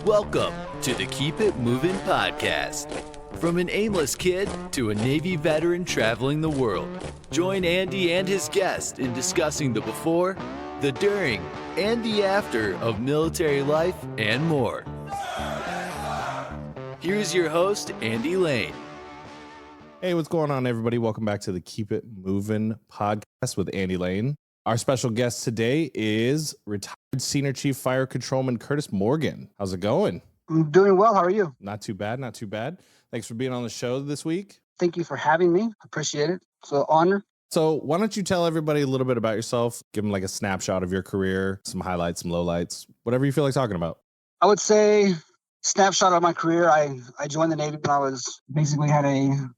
Welcome to the Keep It Movin' podcast. From an aimless kid to a Navy veteran traveling the world, join Andy and his guest in discussing the before, the during, and the after of military life and more. Here's your host, Andy Lane. Hey, what's going on, everybody? Welcome back to the Keep It Movin' podcast with Andy Lane. Our special guest today is retired Senior Chief Fire Controlman Curtis Morgan. How's it going? I'm doing well. How are you? Not too bad, not too bad. Thanks for being on the show this week. Thank you for having me. Appreciate it. It's an honor. So why don't you tell everybody a little bit about yourself? Give them like a snapshot of your career, some highlights, some lowlights, whatever you feel like talking about. I would say snapshot of my career. I joined the Navy when I was basically had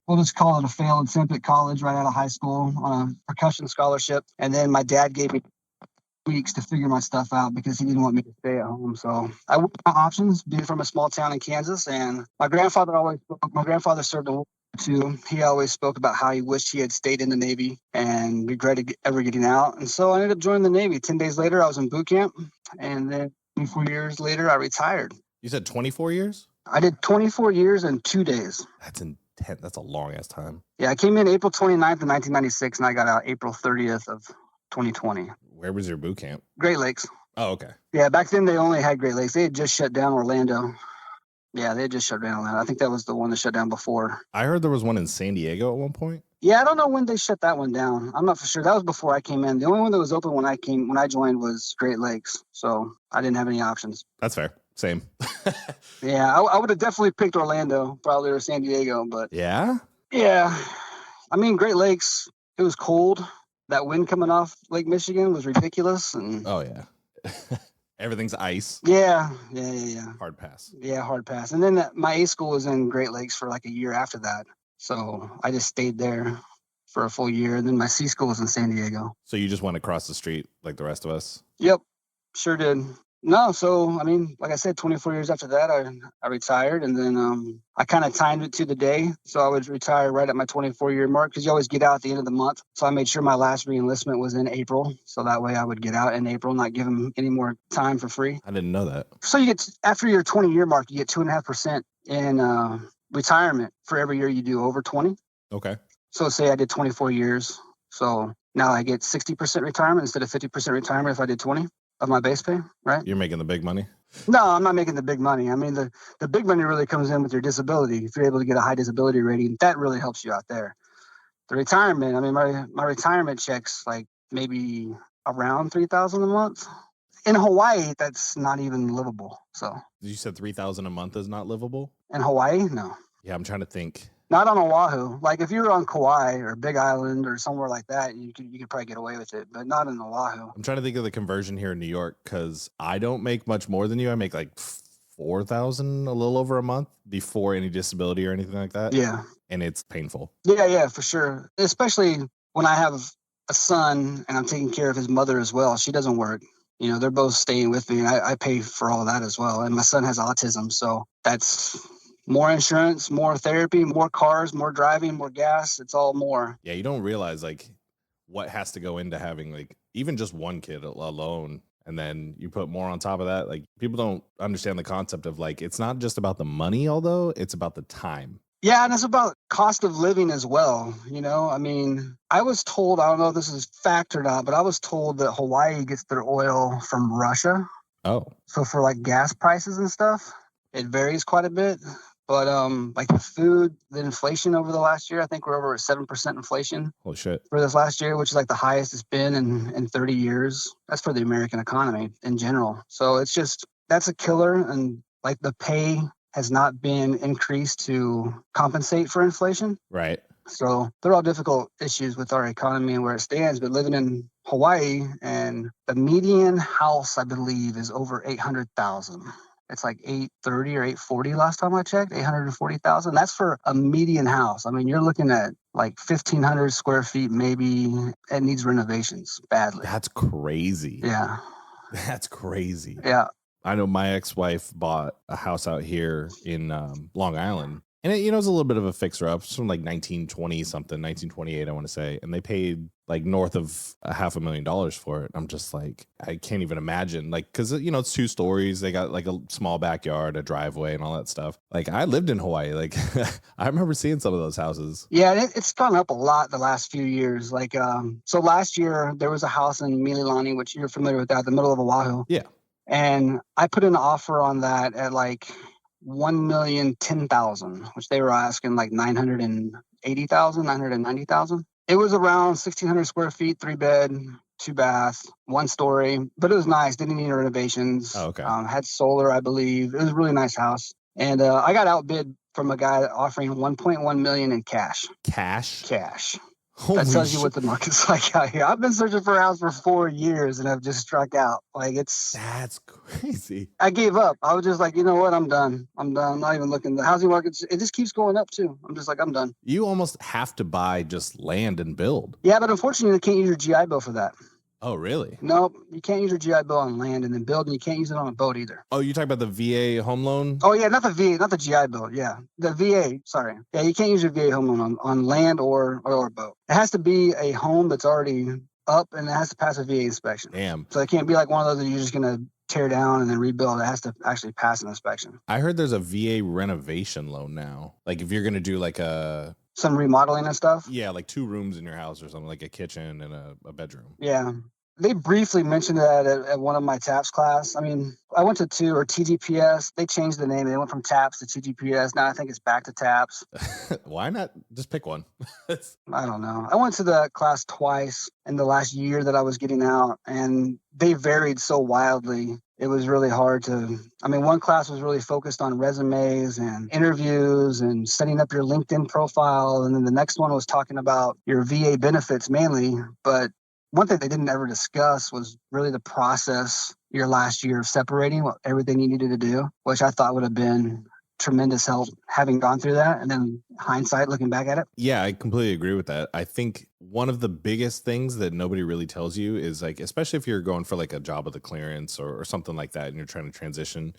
we'll just call it a failed attempt at college right out of high school on a percussion scholarship. And then my dad gave me weeks to figure my stuff out because he didn't want me to stay at home. So I went my options, being from a small town in Kansas. And my grandfather served in World War II. He always spoke about how he wished he had stayed in the Navy and regretted ever getting out. And so I ended up joining the Navy. 10 days later, I was in boot camp. And then 24 years later, I retired. You said 24 years? I did 24 years and 2 days. That's intense. That's a long ass time. Yeah, I came in April 29th of 1996, and I got out April 30th of 2020. Where was your boot camp? Great Lakes. Oh, okay. Yeah, back then they only had Great Lakes. They had just shut down Orlando. Yeah, they had just shut down Orlando. I think that was the one that shut down before. I heard there was one in San Diego at one point. Yeah, I don't know when they shut that one down. I'm not for sure. That was before I came in. The only one that was open when I joined was Great Lakes. So I didn't have any options. That's fair. Same. Yeah, I would have definitely picked Orlando, probably, or San Diego, but Yeah. I mean, Great Lakes, it was cold. That wind coming off Lake Michigan was ridiculous. And Oh, yeah. Everything's ice. Yeah. Hard pass. Yeah, hard pass. And then my A school was in Great Lakes for like a year after that. So I just stayed there for a full year. And then my C school was in San Diego. So you just went across the street like the rest of us? Yep, sure did. No, so, I mean, like I said, 24 years after that, I retired. And then I kind of timed it to the day. So I would retire right at my 24-year mark because you always get out at the end of the month. So I made sure my last re-enlistment was in April. So that way I would get out in April, not give them any more time for free. I didn't know that. So you get, after your 20-year mark, you get 2.5% in retirement for every year you do over 20. Okay. So say I did 24 years. So now I get 60% retirement instead of 50% retirement if I did 20 of my base pay, right? You're making the big money? No, I'm not making the big money. I mean, the big money really comes in with your disability. If you're able to get a high disability rating, that really helps you out there. The retirement, I mean, my retirement check's like maybe around $3,000 a month. In Hawaii, that's not even livable. So You said $3,000 a month is not livable? in Hawaii, no. Yeah, I'm trying to think. Not on Oahu. Like if you were on Kauai or Big Island or somewhere like that, you could probably get away with it, but not in Oahu. I'm trying to think of the conversion here in New York because I don't make much more than you. I make like 4,000, a little over a month before any disability or anything like that. Yeah. And it's painful. Yeah, for sure. Especially when I have a son and I'm taking care of his mother as well. She doesn't work. You know, they're both staying with me. And I pay for all of that as well. And my son has autism. So that's more insurance, more therapy, more cars, more driving, more gas. It's all more. Yeah, you don't realize like what has to go into having like even just one kid alone. And then you put more on top of that. Like people don't understand the concept of like, it's not just about the money, although it's about the time. Yeah, and it's about cost of living as well. You know, I mean, I was told, I don't know if this is fact or not, but I was told that Hawaii gets their oil from Russia. Oh. So for like gas prices and stuff, it varies quite a bit. But like the food, the inflation over the last year, I think we're over 7% inflation. Holy shit. For this last year, which is like the highest it's been in 30 years. That's for the American economy in general. So it's just, that's a killer. And like the pay has not been increased to compensate for inflation. Right. So they're all difficult issues with our economy and where it stands. But living in Hawaii, and the median house, I believe, is over 800,000. It's like 830 or 840 last time I checked, 840,000. That's for a median house. I mean, you're looking at like 1,500 square feet, maybe. It needs renovations badly. That's crazy. Yeah. That's crazy. Yeah. I know my ex-wife bought a house out here in Long Island, And it, it's a little bit of a fixer up. It's from like 1920 something, 1928, I want to say. And they paid like north of $500,000 for it. I'm just like, I can't even imagine. Like, cause it's 2 stories. They got like a small backyard, a driveway and all that stuff. Like I lived in Hawaii. Like I remember seeing some of those houses. Yeah, it's gone up a lot the last few years. Like, so last year there was a house in Mililani, which you're familiar with that, the middle of Oahu. Yeah. And I put an offer on that at like $1,010,000, which they were asking like $980,000, $990,000. It was around 1,600 square feet, 3-bed, 2-bath, 1 story, but it was nice. Didn't need any renovations. Oh, okay. Had solar, I believe. It was a really nice house. And I got outbid from a guy offering $1.1 million in cash. Cash. That tells you what the market's like out here. I've been searching for a house for 4 years and I've just struck out. Like that's crazy. I gave up. I was just like, you know what? I'm done. I'm not even looking. The housing market, it just keeps going up too. I'm just like, I'm done. You almost have to buy just land and build. Yeah, but unfortunately, you can't use your GI Bill for that. Oh, really? No, you can't use your GI Bill on land and then build, and you can't use it on a boat either. Oh, you talking about the VA home loan? Oh, yeah, not the VA, not the GI Bill. Yeah, the VA, sorry. Yeah, you can't use your VA home loan on land or a boat. It has to be a home that's already up, and it has to pass a VA inspection. Damn. So it can't be like one of those that you're just going to tear down and then rebuild. It has to actually pass an inspection. I heard there's a VA renovation loan now. Like if you're going to do like some remodeling and stuff? Yeah, like 2 rooms in your house or something, like a kitchen and a bedroom. Yeah. They briefly mentioned that at one of my TAPS class. I mean, I went to TGPS. They changed the name. They went from TAPS to TGPS. Now I think it's back to TAPS. Why not just pick one? I don't know. I went to that class twice in the last year that I was getting out, and they varied so wildly. It was really hard one class was really focused on resumes and interviews and setting up your LinkedIn profile. And then the next one was talking about your VA benefits mainly. But one thing they didn't ever discuss was really the process your last year of separating everything you needed to do, which I thought would have been tremendous help having gone through that. And then hindsight, looking back at it. Yeah, I completely agree with that. I think one of the biggest things that nobody really tells you is like, especially if you're going for like a job with a clearance or something like that and you're trying to transition,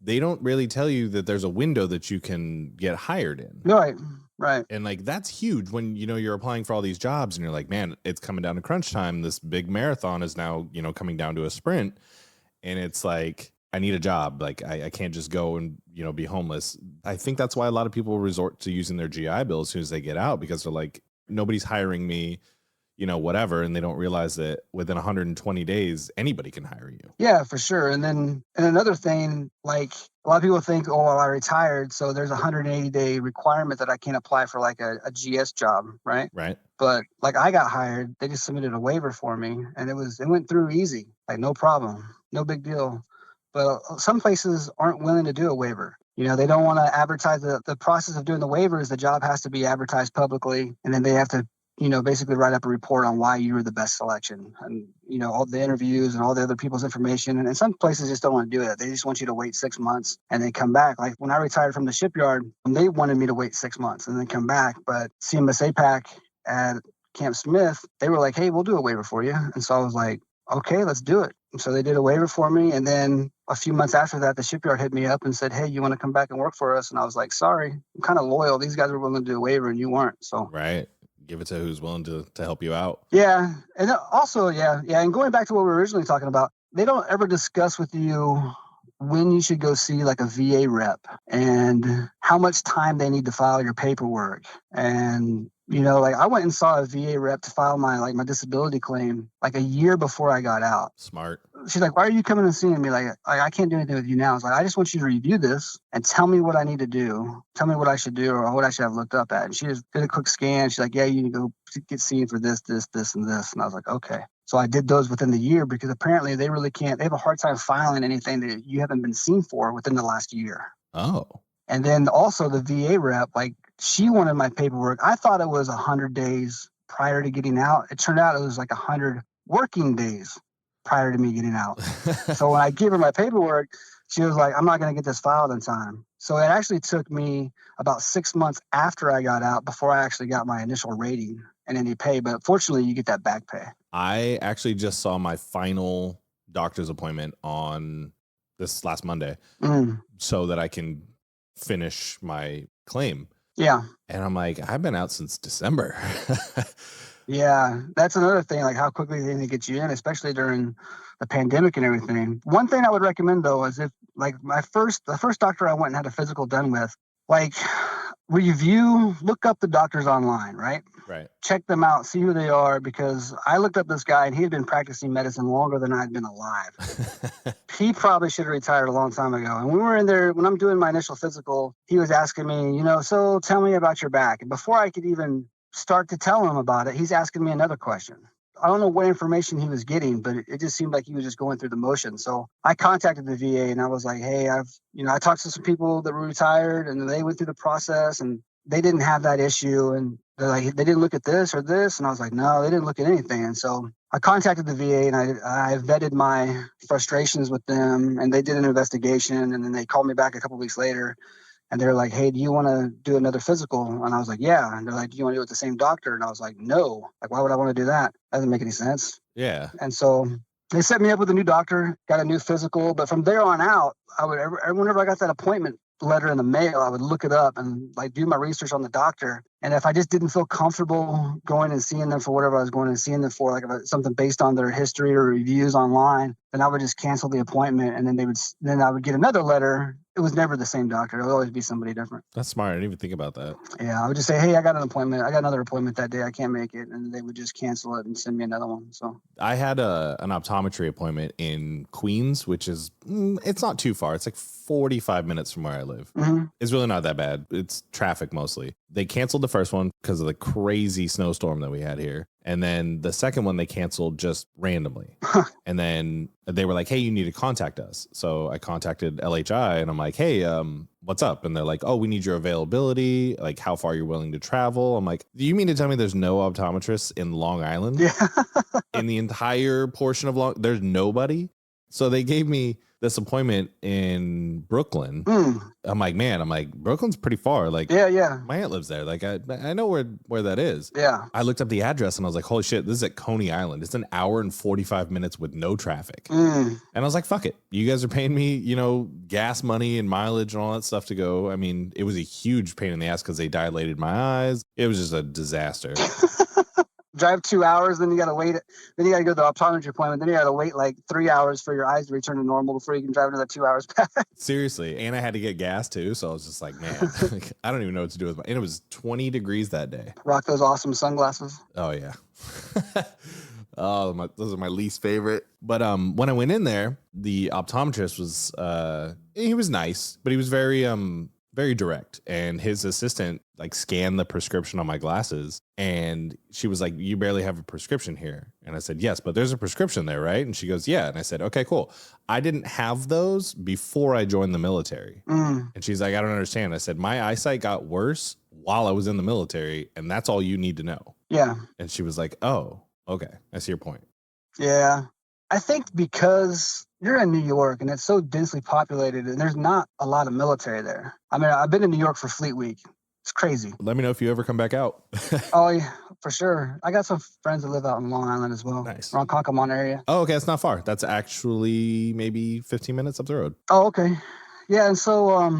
they don't really tell you that there's a window that you can get hired in. Right. And like, that's huge when, you're applying for all these jobs and you're like, man, it's coming down to crunch time. This big marathon is now, coming down to a sprint. And it's like, I need a job. Like I can't just go and, be homeless. I think that's why a lot of people resort to using their GI Bill as soon as they get out, because they're like, nobody's hiring me, whatever. And they don't realize that within 120 days, anybody can hire you. Yeah, for sure. And another thing, like a lot of people think, oh, well, I retired, so there's a 180-day requirement that I can't apply for like a GS job, right? Right. But like I got hired, they just submitted a waiver for me and it went through easy, like no problem, no big deal. But some places aren't willing to do a waiver. They don't want to advertise the process of doing the waiver is the job has to be advertised publicly, and then they have to basically write up a report on why you were the best selection and, all the interviews and all the other people's information. And some places just don't want to do it. They just want you to wait 6 months and then come back. Like when I retired from the shipyard, they wanted me to wait 6 months and then come back. But CMS APAC at Camp Smith, they were like, hey, we'll do a waiver for you. And so I was like, okay, let's do it. And so they did a waiver for me. And then a few months after that, the shipyard hit me up and said, hey, you want to come back and work for us? And I was like, sorry, I'm kind of loyal. These guys were willing to do a waiver and you weren't. So right. Give it to who's willing to help you out. Yeah. And also, yeah. And going back to what we were originally talking about, they don't ever discuss with you when you should go see like a VA rep and how much time they need to file your paperwork. And, like I went and saw a VA rep to file my disability claim like a year before I got out. Smart. She's like, why are you coming and seeing me? Like, I can't do anything with you now. It's like, I just want you to review this and tell me what I need to do. Tell me what I should do or what I should have looked up at. And she just did a quick scan. She's like, yeah, you need to go get seen for this, and this. And I was like, okay. So I did those within the year because apparently they really can't. They have a hard time filing anything that you haven't been seen for within the last year. Oh. And then also the VA rep, like she wanted my paperwork. I thought it was 100 days prior to getting out. It turned out it was like 100 working days prior to me getting out. So when I gave her my paperwork, she was like, I'm not going to get this filed in time. So it actually took me about 6 months after I got out before I actually got my initial rating and any pay. But fortunately, you get that back pay. I actually just saw my final doctor's appointment on this last Monday so that I can finish my claim. Yeah. And I'm like, I've been out since December. Yeah, that's another thing, like how quickly they get you in, especially during the pandemic and everything. One thing I would recommend though is if like the first doctor I went and had a physical done with, like look up the doctors online, right? Right. Check them out, see who they are, because I looked up this guy and he had been practicing medicine longer than I'd been alive. He probably should have retired a long time ago. And we were in there when I'm doing my initial physical, he was asking me, so tell me about your back. And before I could even start to tell him about it, he's asking me another question. I don't know what information he was getting, but it just seemed like he was just going through the motion. So I contacted the VA and I was like, hey, I talked to some people that were retired and they went through the process and they didn't have that issue. And they're like, they didn't look at this or this. And I was like, no, they didn't look at anything. And so I contacted the VA and I vetted my frustrations with them and they did an investigation. And then they called me back a couple of weeks later. And they're like, hey, do you want to do another physical? And I was like, yeah. And they're like, do you want to do it with the same doctor? And I was like, no. Like, why would I want to do that? That doesn't make any sense. Yeah. And so they set me up with a new doctor, got a new physical. But from there on out, whenever I got that appointment letter in the mail, I would look it up and like do my research on the doctor. And if I just didn't feel comfortable going and seeing them for whatever I was going and seeing them for, like if something based on their history or reviews online, then I would just cancel the appointment. And then I would get another letter. It was never the same doctor. It would always be somebody different. That's smart. I didn't even think about that. Yeah, I would just say, hey, I got another appointment that day. I can't make it. And they would just cancel it and send me another one. So I had an optometry appointment in Queens, which is, it's not too far. It's like 45 minutes from where I live. Mm-hmm. It's really not that bad. It's traffic mostly. They canceled the first one because of the crazy snowstorm that we had here. And then the second one they canceled just randomly. And then they were like, hey, you need to contact us. So I contacted LHI and I'm like, hey, what's up? And they're like, oh, we need your availability, like how far you're willing to travel. I'm like, do you mean to tell me there's no optometrists in Long Island? Yeah. In the entire portion of there's nobody? So they gave me this appointment in Brooklyn. I'm like, Brooklyn's pretty far. Like, yeah. My aunt lives there. Like, I know where that is. Yeah. I looked up the address and I was like, holy shit, this is at Coney Island. It's an hour and 45 minutes with no traffic. And I was like, fuck it. You guys are paying me, gas money and mileage and all that stuff to go. I mean, it was a huge pain in the ass because they dilated my eyes. It was just a disaster. Drive 2 hours, then you got to wait. Then you got to go to the optometry appointment. Then you got to wait like 3 hours for your eyes to return to normal before you can drive another 2 hours back. Seriously. And I had to get gas too. So I was just like, man, I don't even know what to do with and it was 20 degrees that day. Rock those awesome sunglasses. Oh, yeah. Those are my least favorite. But when I went in there, the optometrist was, he was nice, but he was very direct, and his assistant like scanned the prescription on my glasses and she was like, you barely have a prescription here. And I said, yes, but there's a prescription there, right? And she goes, yeah. And I said, okay, cool. I didn't have those before I joined the military. And she's like, I don't understand. I said, my eyesight got worse while I was in the military and that's all you need to know. Yeah. And she was like, oh, okay, I see your point. Yeah. I think because you're in New York and it's so densely populated and there's not a lot of military there. I mean, I've been in New York for Fleet Week. It's crazy. Let me know if you ever come back out. Oh, yeah, for sure. I got some friends that live out in Long Island as well. Nice. Around Controlman area. Oh, okay. That's not far. That's actually maybe 15 minutes up the road. Oh, okay. Yeah, and so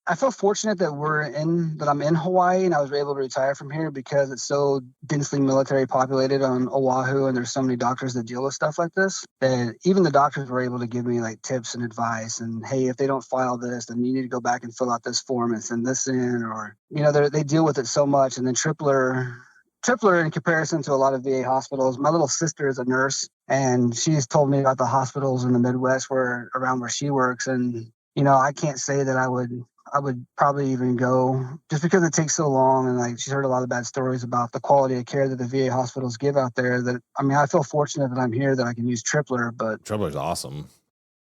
I feel fortunate that I'm in Hawaii and I was able to retire from here because it's so densely military populated on Oahu and there's so many doctors that deal with stuff like this that even the doctors were able to give me like tips and advice and, hey, if they don't file this, then you need to go back and fill out this form and send this in, or, they deal with it so much. And then Tripler in comparison to a lot of VA hospitals, my little sister is a nurse and she's told me about the hospitals in the Midwest around where she works. And, I can't say that I would probably even go just because it takes so long. And like she's heard a lot of bad stories about the quality of care that the VA hospitals give out there I feel fortunate that I'm here that I can use Tripler, but Tripler's awesome.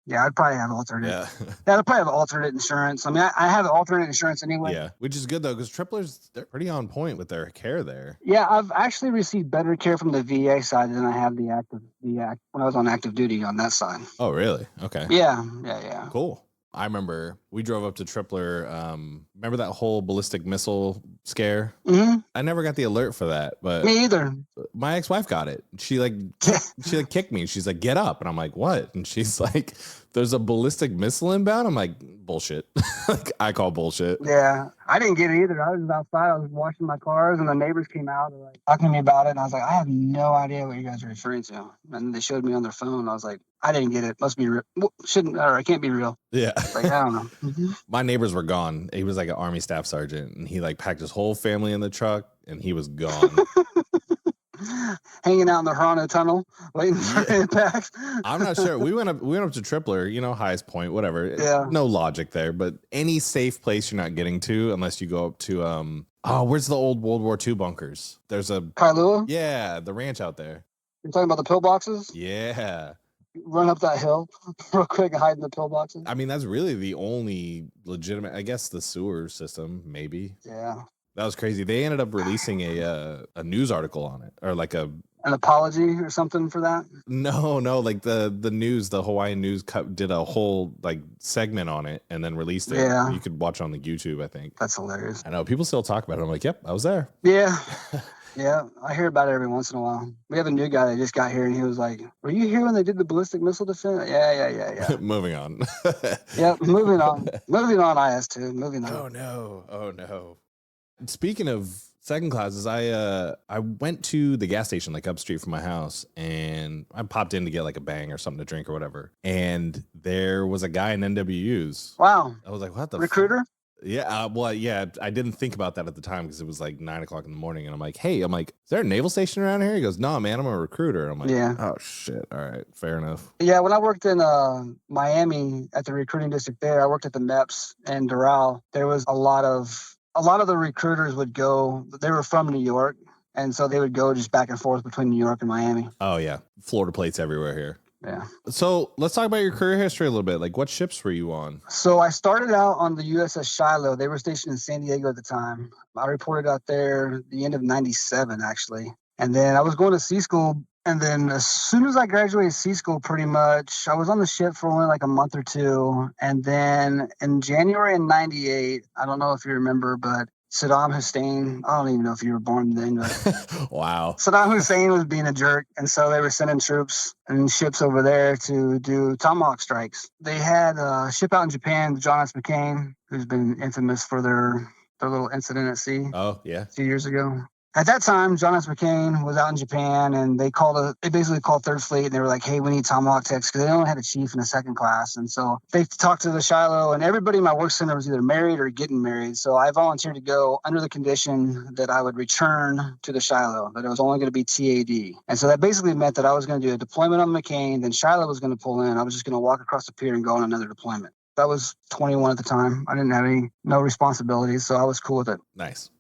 Yeah, I'd probably have alternate. Yeah. I'd probably have alternate insurance. I mean, I have alternate insurance anyway. Yeah, which is good though, because they're pretty on point with their care there. Yeah, I've actually received better care from the VA side than I have when I was on active duty on that side. Oh, really? Okay. Yeah. Cool. I remember we drove up to Tripler. Remember that whole ballistic missile scare? Mm-hmm. I never got the alert for that, but me either. My ex-wife got it. She kicked me. She's like, get up. And I'm like, what? And she's like, there's a ballistic missile inbound. I'm like, bullshit. Like, I call bullshit. Yeah, I didn't get it either. I was outside. I was washing my cars, and the neighbors came out and like talking to me about it. And I was like, I have no idea what you guys are referring to. And they showed me on their phone. I was like, I didn't get it. Must be real. Shouldn't, or it can't be real. Yeah. Like, I don't know. My neighbors were gone. He was like an Army staff sergeant, and he like packed his whole family in the truck, and he was gone. Hanging out in the Harana tunnel, waiting for impact. I'm not sure. We went up to Tripler, highest point, whatever. Yeah. No logic there, but any safe place you're not getting to unless you go up to where's the old World War II bunkers? There's a Kailua? Yeah, the ranch out there. You're talking about the pillboxes? Yeah. Run up that hill real quick and hide in the pillboxes. I mean, that's really the only legitimate, I guess, the sewer system, maybe. Yeah. That was crazy. They ended up releasing a news article on it, or like an apology or something for that. No, like the news, the Hawaiian news did a whole like segment on it and then released it. Yeah, you could watch it on the YouTube. I think that's hilarious. I know people still talk about it. I'm like, yep, I was there. Yeah. Yeah, I hear about it every once in a while. We have a new guy that just got here, and he was like, "Were you here when they did the ballistic missile defense?" Yeah. Moving on. Yeah, moving on. Moving on. IS2. Moving on. Oh no. Speaking of second classes, I went to the gas station like up street from my house, and I popped in to get like a bang or something to drink or whatever. And there was a guy in NWUs. Wow. I was like, what the recruiter? Yeah, I didn't think about that at the time because it was like 9:00 in the morning, and I'm like, hey, is there a naval station around here? He goes, no, man, I'm a recruiter. I'm like, yeah. Oh shit, all right, fair enough. Yeah, when I worked in Miami at the recruiting district there, I worked at the MEPS in Doral. There was a lot of the recruiters would go. They were from New York, and so they would go just back and forth between New York and Miami. Oh yeah, Florida plates everywhere here. Yeah. So let's talk about your career history a little bit. Like, what ships were you on? So I started out on the USS Shiloh. They were stationed in San Diego at the time. I reported out there the end of '97, actually. And then I was going to sea school. And then as soon as I graduated sea school, pretty much, I was on the ship for only like a month or two. And then in January of '98, I don't know if you remember, but Saddam Hussein, I don't even know if you were born then, but wow. Saddam Hussein was being a jerk, and so they were sending troops and ships over there to do Tomahawk strikes. They had a ship out in Japan, the John S. McCain, who's been infamous for their little incident at sea. Oh, yeah. A few years ago. At that time, John S. McCain was out in Japan, and they basically called Third Fleet, and they were like, hey, we need Tomahawk techs, because they only had a chief and a second class. And so they talked to the Shiloh, and everybody in my work center was either married or getting married. So I volunteered to go under the condition that I would return to the Shiloh, that it was only going to be TAD. And so that basically meant that I was going to do a deployment on McCain, then Shiloh was going to pull in. I was just going to walk across the pier and go on another deployment. I was 21 at the time. I didn't have no responsibilities, so I was cool with it. Nice.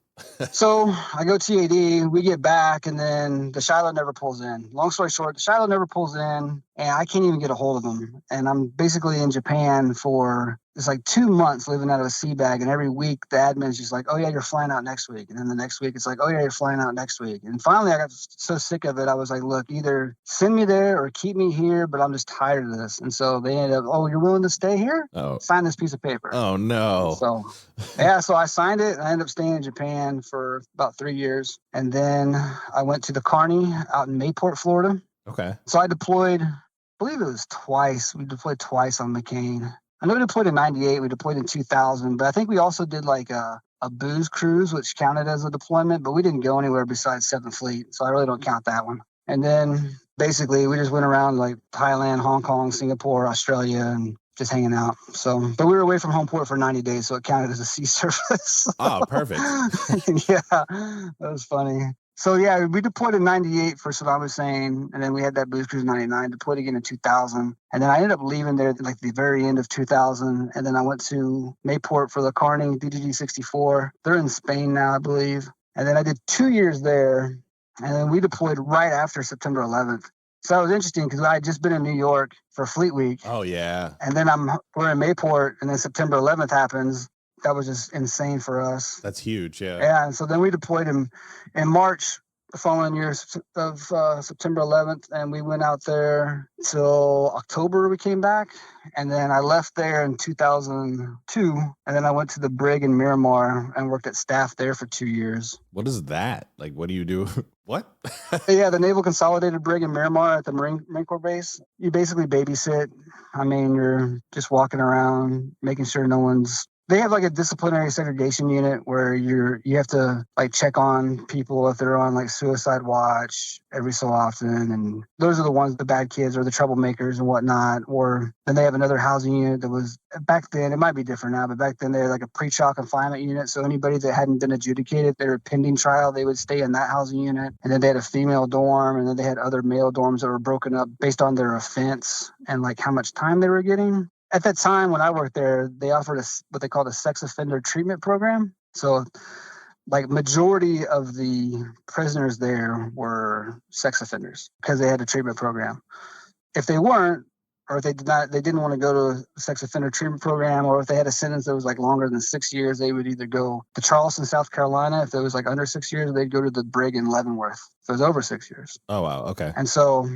So I go TAD, we get back, and then the Shiloh never pulls in. Long story short, the Shiloh never pulls in, and I can't even get a hold of them. And I'm basically in Japan for, it's like 2 months living out of a sea bag, and every week the admin's just like, oh yeah, you're flying out next week. And then the next week it's like, oh yeah, you're flying out next week. And finally I got so sick of it, I was like, look, either send me there or keep me here, but I'm just tired of this. And so they ended up, oh, you're willing to stay here? Oh. Sign this piece of paper. Oh no. So yeah, so I signed it, and I ended up staying in Japan for about 3 years. And then I went to the Kearney out in Mayport, Florida. Okay. So I deployed, I believe it was twice. We deployed twice on McCain. I know we deployed in '98, we deployed in 2000, but I think we also did like a booze cruise, which counted as a deployment, but we didn't go anywhere besides 7th Fleet, so I really don't count that one. And then basically we just went around like Thailand, Hong Kong, Singapore, Australia, and just hanging out. So, but we were away from home port for 90 days, so it counted as a sea service. Oh, perfect. Yeah, that was funny. So yeah, we deployed in '98 for Saddam Hussein, and then we had that booze cruise in '99, deployed again in 2000. And then I ended up leaving there at like the very end of 2000. And then I went to Mayport for the Kearney DDG-64. They're in Spain now, I believe. And then I did 2 years there. And then we deployed right after September 11th. So that was interesting because I had just been in New York for Fleet Week. Oh, yeah. And then we're in Mayport, and then September 11th happens. That was just insane for us. That's huge, yeah. Yeah, and so then we deployed in March the following year of September 11th, and we went out there till October. We came back, and then I left there in 2002, and then I went to the brig in Miramar and worked at staff there for 2 years. What is that? Like, what do you do? What? Yeah, the Naval Consolidated Brig in Miramar at the Marine Corps base. You basically babysit. I mean, you're just walking around, making sure no one's. They have like a disciplinary segregation unit where you have to like check on people if they're on like suicide watch every so often, and those are the ones, the bad kids or the troublemakers and whatnot. Or then they have another housing unit that was back then. It might be different now, but back then they had like a pre-trial confinement unit. So anybody that hadn't been adjudicated, they were pending trial, they would stay in that housing unit. And then they had a female dorm, and then they had other male dorms that were broken up based on their offense and like how much time they were getting. At that time, when I worked there, they offered us what they called a sex offender treatment program. So, like, majority of the prisoners there were sex offenders because they had a treatment program. If they weren't, or if they didn't want to go to a sex offender treatment program, or if they had a sentence that was like longer than 6 years, they would either go to Charleston, South Carolina. If it was like under 6 years, they'd go to the brig in Leavenworth. If it was over 6 years. Oh, wow. Okay. And so,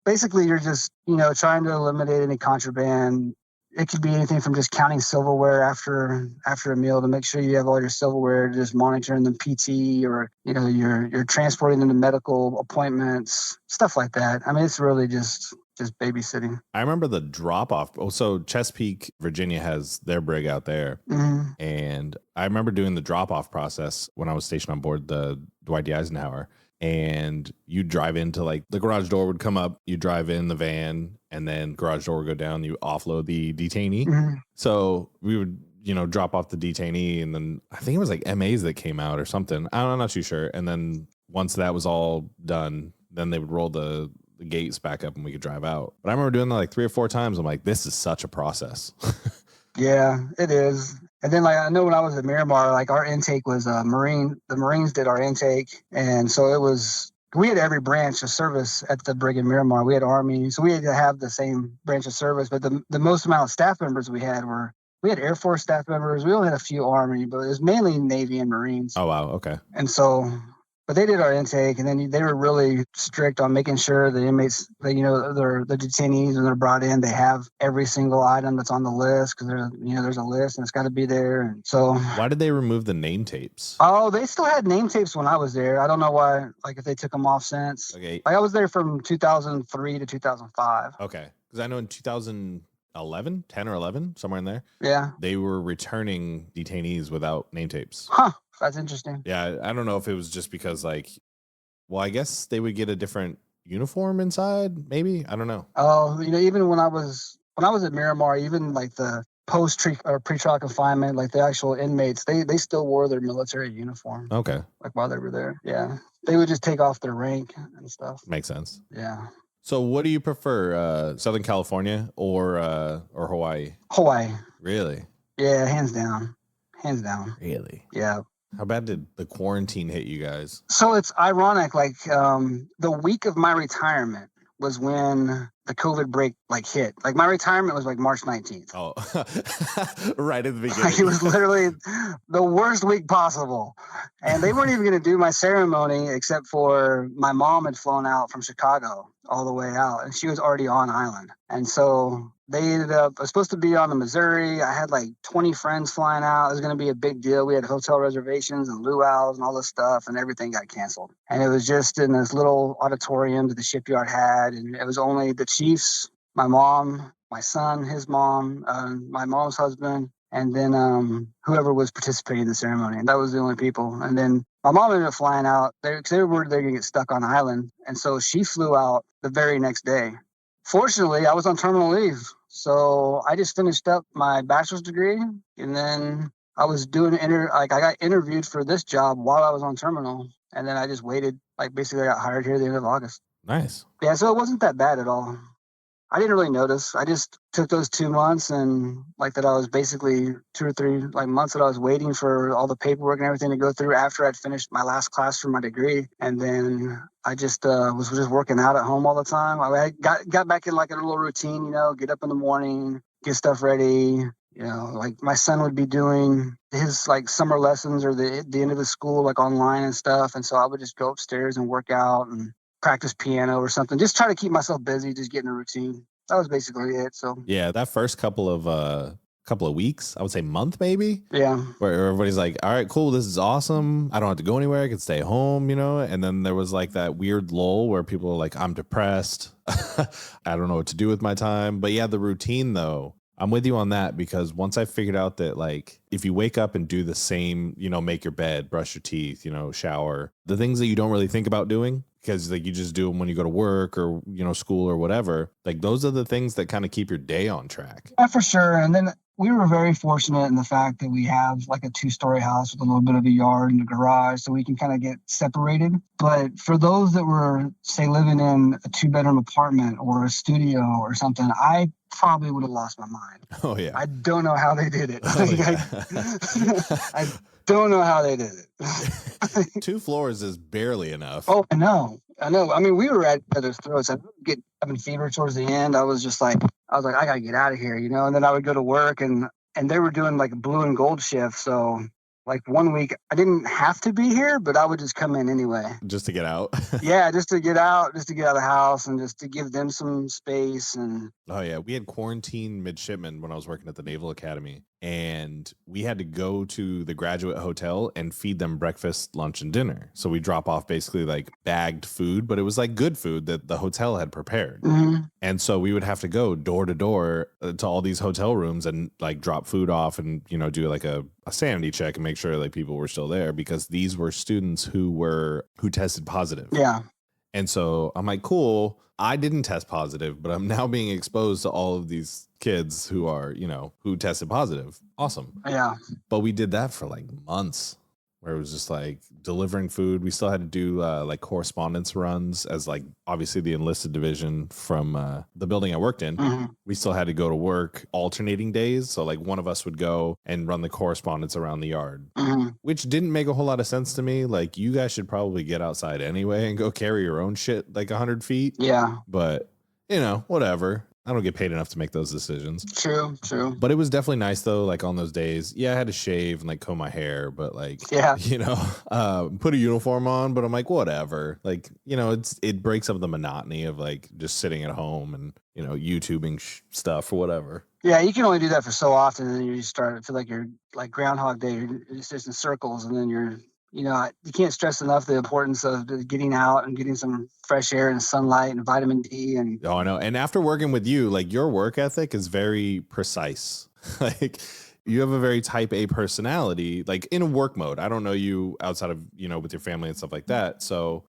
basically, you're just, trying to eliminate any contraband. It could be anything from just counting silverware after a meal to make sure you have all your silverware, just monitoring the PT, or you're transporting them to medical appointments, stuff like that. I mean, it's really just babysitting. I remember the drop off. So Chesapeake, Virginia has their brig out there. Mm-hmm. And I remember doing the drop off process when I was stationed on board the Dwight D. Eisenhower. And you drive into like the garage door would come up, you drive in the van, and then garage door would go down, you offload the detainee. Mm-hmm. So we would, drop off the detainee, and then I think it was like MAs that came out or something. I'm not too sure. And then once that was all done, then they would roll the gates back up and we could drive out. But I remember doing that like 3 or 4 times. I'm like, this is such a process. Yeah, it is. And then, like, I know when I was at Miramar, like, our intake was Marine. The Marines did our intake. And so we had every branch of service at the brig in Miramar. We had Army. So we had to have the same branch of service. But the most amount of staff members we had Air Force staff members. We only had a few Army, but it was mainly Navy and Marines. Oh, wow. Okay. And so, but they did our intake, and then they were really strict on making sure the inmates, the detainees, when they're brought in, they have every single item that's on the list, because there's a list and it's got to be there. And so, why did they remove the name tapes? Oh, they still had name tapes when I was there. I don't know why, like if they took them off since. Okay. Like I was there from 2003 to 2005. Okay, because I know in 2011, 10 or 11, somewhere in there. Yeah. They were returning detainees without name tapes. Huh. That's interesting. Yeah, I don't know if it was just because I guess they would get a different uniform inside, maybe. I don't know. Oh, even when I was at Miramar, even like the pre-trial confinement, like the actual inmates, they still wore their military uniform. Okay. Like while they were there. Yeah. They would just take off their rank and stuff. Makes sense. Yeah. So what do you prefer, Southern California or Hawaii? Hawaii. Really? Yeah, hands down. Hands down. Really? Yeah. How bad did the quarantine hit you guys? So it's ironic, like the week of my retirement was when the COVID break hit. Like my retirement was like March 19th. Oh, right at the beginning. Like, it was literally the worst week possible. And they weren't even going to do my ceremony, except for my mom had flown out from Chicago all the way out, and she was already on island. And so they ended up, I was supposed to be on the Missouri. I had like 20 friends flying out. It was going to be a big deal. We had hotel reservations and luau's and all this stuff, and everything got canceled. And it was just in this little auditorium that the shipyard had. And it was only the chiefs, my mom, my son, his mom, my mom's husband, and then whoever was participating in the ceremony. And that was the only people. And then my mom ended up flying out there because they were worried they were going to get stuck on island. And so she flew out the very next day. Fortunately, I was on terminal leave, so I just finished up my bachelor's degree, and then I was doing I got interviewed for this job while I was on terminal, and then I just waited. Like basically, I got hired here at the end of August. Nice. Yeah, so it wasn't that bad at all. I didn't really notice. I just took those 2 months, and like that I was basically 2 or 3 months that I was waiting for all the paperwork and everything to go through after I'd finished my last class for my degree. And then I just was just working out at home all the time. I got back in like a little routine, get up in the morning, get stuff ready, Like my son would be doing his like summer lessons or the end of the school like online and stuff. And so I would just go upstairs and work out and practice piano or something. Just try to keep myself busy, just getting a routine. That was basically it. So yeah, that first couple of weeks, I would say month maybe. Yeah. Where everybody's like, all right, cool, this is awesome. I don't have to go anywhere. I can stay home, And then there was like that weird lull where people are like, I'm depressed. I don't know what to do with my time. But yeah, the routine though, I'm with you on that, because once I figured out that like if you wake up and do the same, make your bed, brush your teeth, shower, the things that you don't really think about doing because like you just do them when you go to work or, school or whatever, like those are the things that kind of keep your day on track. Yeah, for sure. And then we were very fortunate in the fact that we have like a 2-story house with a little bit of a yard and a garage, so we can kind of get separated. But for those that were, say, living in a 2-bedroom apartment or a studio or something, I probably would have lost my mind. Oh, yeah. I don't know how they did it. Oh, yeah. I don't know how they did it. 2 floors is barely enough. Oh, I know. I mean, we were at each other's throats. I get having fever towards the end. I was like, I gotta get out of here, And then I would go to work, and they were doing like a blue and gold shift. So like one week I didn't have to be here, but I would just come in anyway. Just to get out. Yeah, just to get out of the house and just to give them some space. And oh yeah, we had quarantine midshipmen when I was working at the Naval Academy, and we had to go to the graduate hotel and feed them breakfast, lunch, and dinner. So we drop off basically like bagged food, but it was like good food that the hotel had prepared. Mm-hmm. And so we would have to go door to door to all these hotel rooms and like drop food off and, do like a sanity check and make sure like people were still there, because these were students who tested positive. Yeah. And so I'm like, cool, I didn't test positive, but I'm now being exposed to all of these kids who are, who tested positive. Awesome. Yeah. But we did that for like months, where it was just like delivering food. We still had to do like correspondence runs as like obviously the enlisted division from the building I worked in. Mm-hmm. We still had to go to work alternating days. So like one of us would go and run the correspondence around the yard, Mm-hmm. which didn't make a whole lot of sense to me. Like you guys should probably get outside anyway and go carry your own shit like 100 feet. Yeah. But, whatever. I don't get paid enough to make those decisions. True. But it was definitely nice though. Like on those days, yeah, I had to shave and like comb my hair, but like, Yeah. put a uniform on, but I'm like, whatever. Like, it breaks up the monotony of like just sitting at home and, YouTubing stuff or whatever. Yeah, you can only do that for so often, and then you start to feel like you're like Groundhog Day. You're just in circles, and then you can't stress enough the importance of getting out and getting some fresh air and sunlight and vitamin D. And oh, I know. And after working with you, like your work ethic is very precise. Like you have a very type A personality, like in a work mode. I don't know you outside of, with your family and stuff like that. So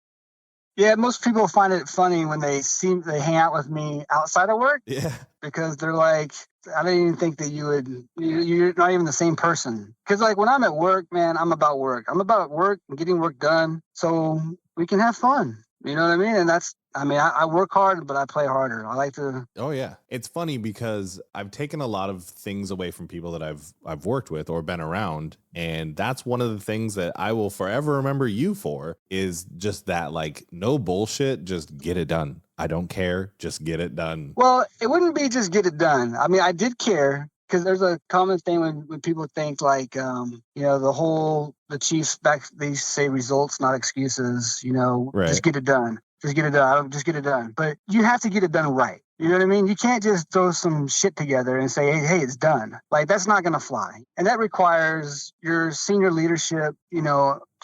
yeah, most people find it funny when they hang out with me outside of work. Yeah. Because they're like, I don't even think that you're not even the same person. Because like when I'm at work, man, I'm about work. I'm about work and getting work done so we can have fun. You know what I mean? And I work hard, but I play harder. I like to. Oh yeah. It's funny because I've taken a lot of things away from people that I've worked with or been around. And that's one of the things that I will forever remember you for, is just that, like, no bullshit, just get it done. I don't care. Just get it done. Well, it wouldn't be just get it done. I mean, I did care, because there's a common thing when people think like, the Chiefs back, they say results, not excuses, Right. Just get it done. Just get it done. Just get it done. But you have to get it done right. You know what I mean? You can't just throw some shit together and say, hey, it's done. Like, that's not going to fly. And that requires your senior leadership,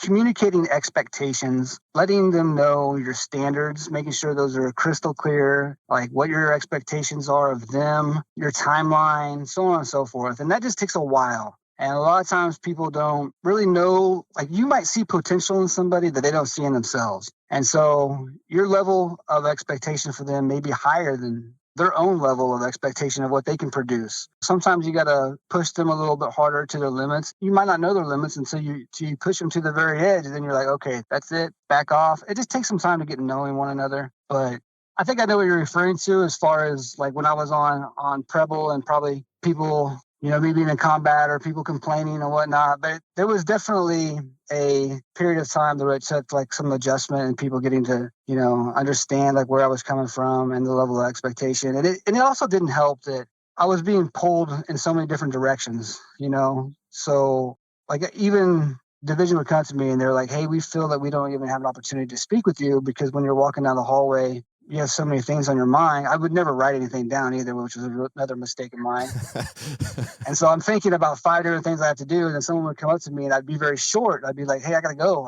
communicating expectations, letting them know your standards, making sure those are crystal clear, like what your expectations are of them, your timeline, so on and so forth. And that just takes a while. And a lot of times people don't really know, like you might see potential in somebody that they don't see in themselves. And so your level of expectation for them may be higher than their own level of expectation of what they can produce. Sometimes you got to push them a little bit harder to their limits. You might not know their limits until you push them to the very edge. And then you're like, okay, that's it. Back off. It just takes some time to get knowing one another. But I think I know what you're referring to as far as like when I was on Preble and probably people, me being in combat or people complaining or whatnot. But there was definitely a period of time where it took like some adjustment and people getting to, understand like where I was coming from and the level of expectation. And it also didn't help that I was being pulled in so many different directions, So like even division would come to me and they're like, hey, we feel that we don't even have an opportunity to speak with you because when you're walking down the hallway, you have so many things on your mind. I would never write anything down either, which was another mistake of mine. And so I'm thinking about 5 different things I have to do. And then someone would come up to me and I'd be very short. I'd be like, hey, I gotta go,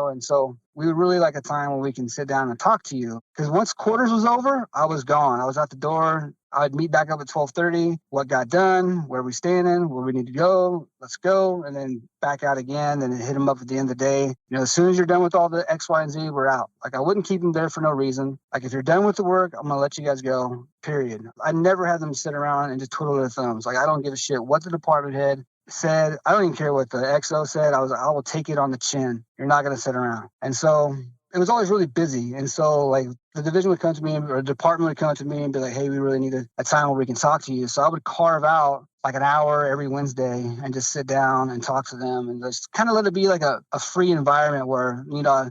And so we would really like a time when we can sit down and talk to you. Because once quarters was over, I was gone. I was out the door. I'd meet back up at 12:30. What got done? Where are we standing? Where we need to go? Let's go. And then back out again and hit them up at the end of the day. As soon as you're done with all the X, Y, and Z, we're out. Like I wouldn't keep them there for no reason. Like if you're done with the work, I'm going to let you guys go, period. I never had them sit around and just twiddle their thumbs. Like I don't give a shit what the department head said. I don't even care what the XO said. I will take it on the chin. You're not going to sit around. And so it was always really busy. And so like the division would come to me or the department would come to me and be like, hey, we really need a time where we can talk to you. So I would carve out like an hour every Wednesday and just sit down and talk to them and just kind of let it be like a free environment where,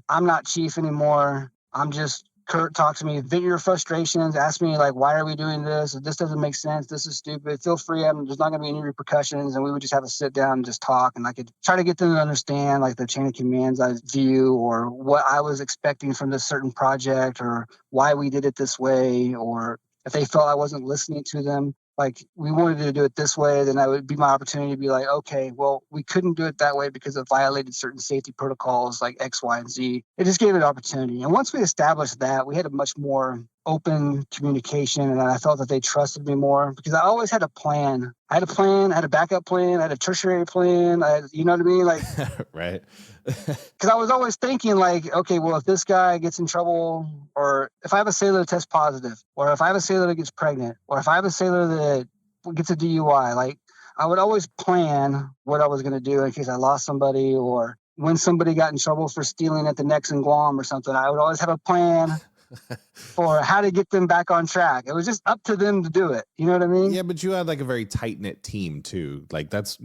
I'm not chief anymore. I'm just Kurt, talk to me, vent your frustrations, ask me like, why are we doing this? If this doesn't make sense, this is stupid. Feel free. There's not going to be any repercussions. And we would just have a sit down and just talk. And I could try to get them to understand like the chain of commands I view or what I was expecting from this certain project or why we did it this way. Or if they felt I wasn't listening to them, like we wanted to do it this way, then that would be my opportunity to be like, okay, well, we couldn't do it that way because it violated certain safety protocols like X, Y, and Z. It just gave it an opportunity. And once we established that, we had a much more open communication. And I felt that they trusted me more because I always had a plan. I had a plan, I had a backup plan, I had a tertiary plan. You know what I mean? Like, right. Because I was always thinking like, okay, well, if this guy gets in trouble or if I have a sailor that tests positive or if I have a sailor that gets pregnant or if I have a sailor that gets a DUI, like I would always plan what I was going to do in case I lost somebody or when somebody got in trouble for stealing at the Nex in Guam or something. I would always have a plan for how to get them back on track. It was just up to them to do it. You know what I mean? Yeah, but you had like a very tight-knit team too. Like that's,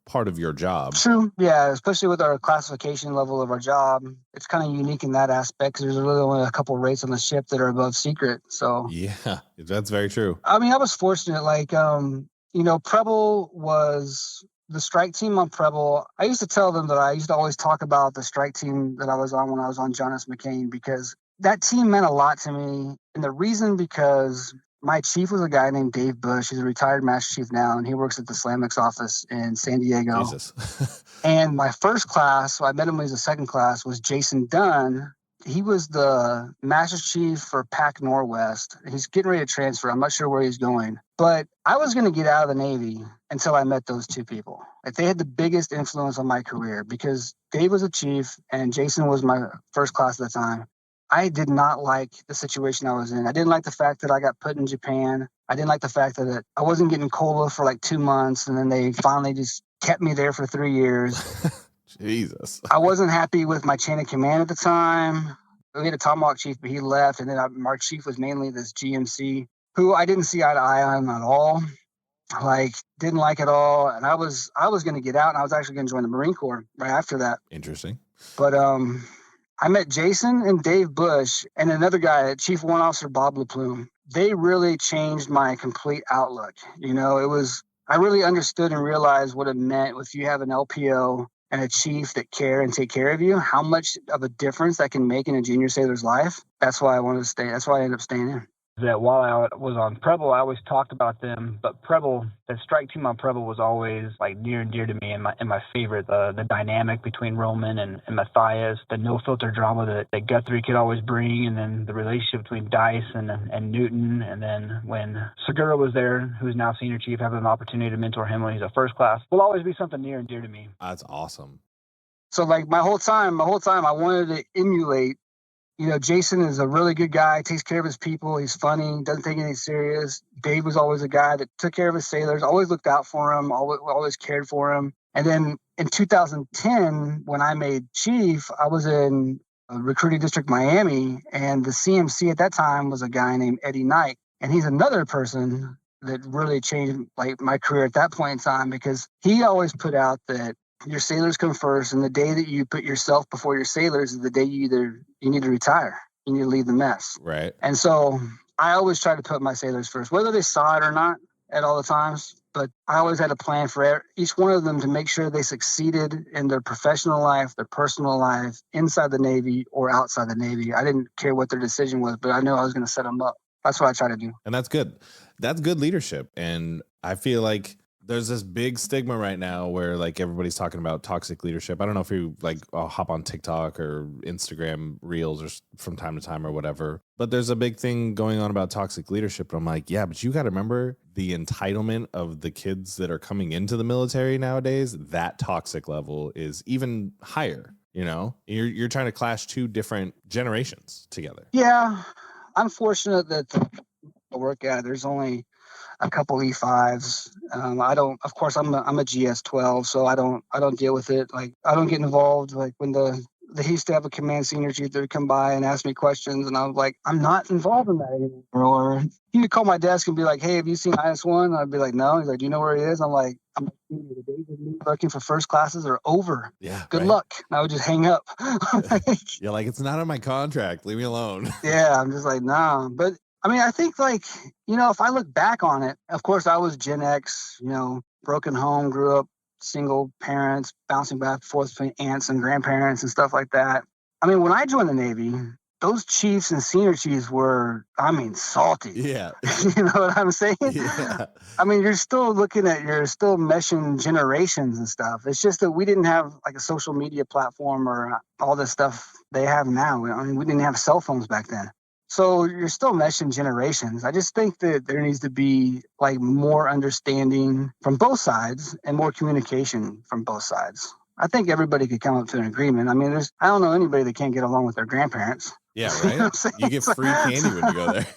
part of your job. True. Yeah, especially with our classification level of our job. It's kind of unique in that aspect because there's really only a couple rates on the ship that are above secret. So yeah, that's very true. I mean, I was fortunate. Like, Preble was the strike team on Preble. I used to tell them that I used to always talk about the strike team that I was on when I was on John S. McCain because that team meant a lot to me. And the reason because my chief was a guy named Dave Bush. He's a retired master chief now, and he works at the Slamix office in San Diego. Jesus. And my first class, so I met him when he was a second class, was Jason Dunn. He was the master chief for PAC Norwest. He's getting ready to transfer. I'm not sure where he's going. But I was going to get out of the Navy until I met those two people. Like they had the biggest influence on my career because Dave was a chief and Jason was my first class at the time. I did not like the situation I was in. I didn't like the fact that I got put in Japan. I didn't like the fact that I wasn't getting COLA for like 2 months, and then they finally just kept me there for 3 years. Jesus. I wasn't happy with my chain of command at the time. We had a Tomahawk chief, but he left, and then our chief was mainly this GMC, who I didn't see eye to eye on at all. Like, didn't like it all, and I was going to get out, and I was actually going to join the Marine Corps right after that. Interesting. But I met Jason and Dave Bush and another guy, Chief Warrant Officer Bob LaPlume. They really changed my complete outlook. I really understood and realized what it meant if you have an LPO and a chief that care and take care of you, how much of a difference that can make in a junior sailor's life. That's why I wanted to stay. That's why I ended up staying in. That while I was on Preble, I always talked about them, but Preble, the strike team on Preble was always like near and dear to me and my favorite. The dynamic between Roman and Matthias, the no filter drama that Guthrie could always bring, and then the relationship between Dice and Newton, and then when Segura was there, who's now senior chief, having an opportunity to mentor him when he's a first class, will always be something near and dear to me. That's awesome. So like my whole time, I wanted to emulate. Jason is a really good guy, takes care of his people. He's funny, doesn't take anything serious. Dave was always a guy that took care of his sailors, always looked out for him, always cared for him. And then in 2010, when I made chief, I was in recruiting district Miami, and the CMC at that time was a guy named Eddie Knight. And he's another person that really changed like my career at that point in time because he always put out that your sailors come first, and the day that you put yourself before your sailors is the day you need to retire. You need to leave the mess. Right. And so I always try to put my sailors first, whether they saw it or not. at all the times, but I always had a plan for each one of them to make sure they succeeded in their professional life, their personal life, inside the Navy or outside the Navy. I didn't care what their decision was, but I knew I was going to set them up. That's what I try to do. And that's good. That's good leadership. And I feel like there's this big stigma right now where like everybody's talking about toxic leadership. I don't know if you like hop on TikTok or Instagram reels or from time to time or whatever, but there's a big thing going on about toxic leadership. And I'm like, yeah, but you got to remember the entitlement of the kids that are coming into the military nowadays. That toxic level is even higher. You know, you're trying to clash two different generations together. Yeah, I'm fortunate that I work at there's only a couple E5s. Of course, I'm a GS12, so I don't deal with it. Like, I don't get involved. Like when he used to have a command senior chief that would come by and ask me questions, and I was like, I'm not involved in that anymore. Or he would call my desk and be like, hey, have you seen IS-1? I'd be like, no. He's like, do you know where he is? I'm like, the days of me working for first classes are over. Yeah. Good luck. And I would just hang up. You're like, it's not on my contract. Leave me alone. Yeah, I'm just like, nah. But I mean, I think like, if I look back on it, of course I was Gen X, broken home, grew up single parents, bouncing back and forth between aunts and grandparents and stuff like that. I mean, when I joined the Navy, those chiefs and senior chiefs were, salty. Yeah. You know what I'm saying? Yeah. I mean, you're still meshing generations and stuff. It's just that we didn't have like a social media platform or all this stuff they have now. We didn't have cell phones back then. So you're still meshing generations. I just think that there needs to be like more understanding from both sides and more communication from both sides. I think everybody could come up to an agreement. I mean, I don't know anybody that can't get along with their grandparents. Yeah, right. You get free candy when you go there.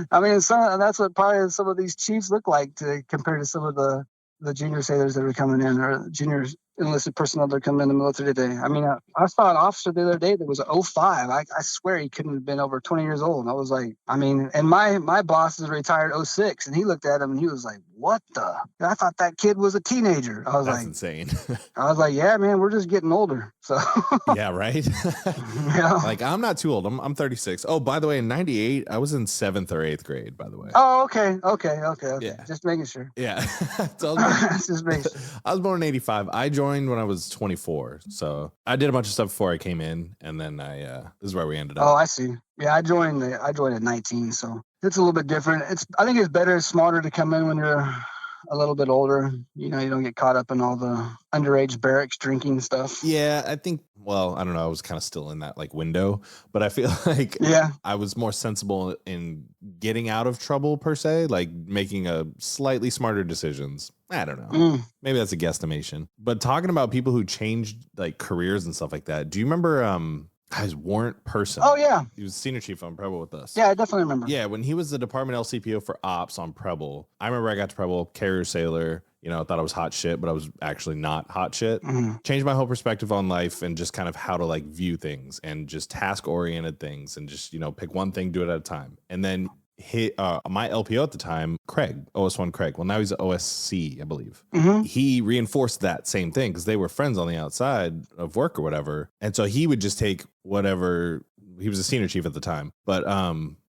I mean, that's what probably some of these chiefs look like compared to some of the junior sailors that are coming in, or junior enlisted personnel that are coming in the military today. I mean, I saw an officer the other day that was 05. I swear he couldn't have been over 20 years old. And I was like, and my boss is retired 06, and he looked at him and he was like, what the? I thought that kid was a teenager. That's insane. I was like, yeah, man, we're just getting older. So yeah, right. Yeah. Like, I'm not too old. I'm 36. Oh, by the way, in 98, I was in 7th or 8th grade, by the way. Oh, okay. Yeah. Just making sure. Yeah. Just making sure. I was born in 85. I joined when I was 24. So I did a bunch of stuff before I came in, and then this is where we ended up. Oh, I see. Yeah, I joined at 19, so it's a little bit different. I think it's better, smarter to come in when you're a little bit older. You don't get caught up in all the underage barracks drinking stuff. Yeah, I think, I don't know. I was kind of still in that like window, but I feel like I was more sensible in getting out of trouble per se, like making a slightly smarter decisions. I don't know. Maybe that's a guesstimation. But talking about people who changed like careers and stuff like that. Do you remember Warrant Person? Oh, yeah. He was senior chief on Preble with us. Yeah, I definitely remember. Yeah, when he was the department LCPO for ops on Preble, I remember I got to Preble, carrier sailor, I thought I was hot shit, but I was actually not hot shit. Changed my whole perspective on life and just kind of how to like view things and just task oriented things and just, pick one thing, do it at a time. And then my LPO at the time, OS1 Craig. Well, now he's an OSC, I believe. He reinforced that same thing because they were friends on the outside of work or whatever. And so he would just take whatever, he was a senior chief at the time, but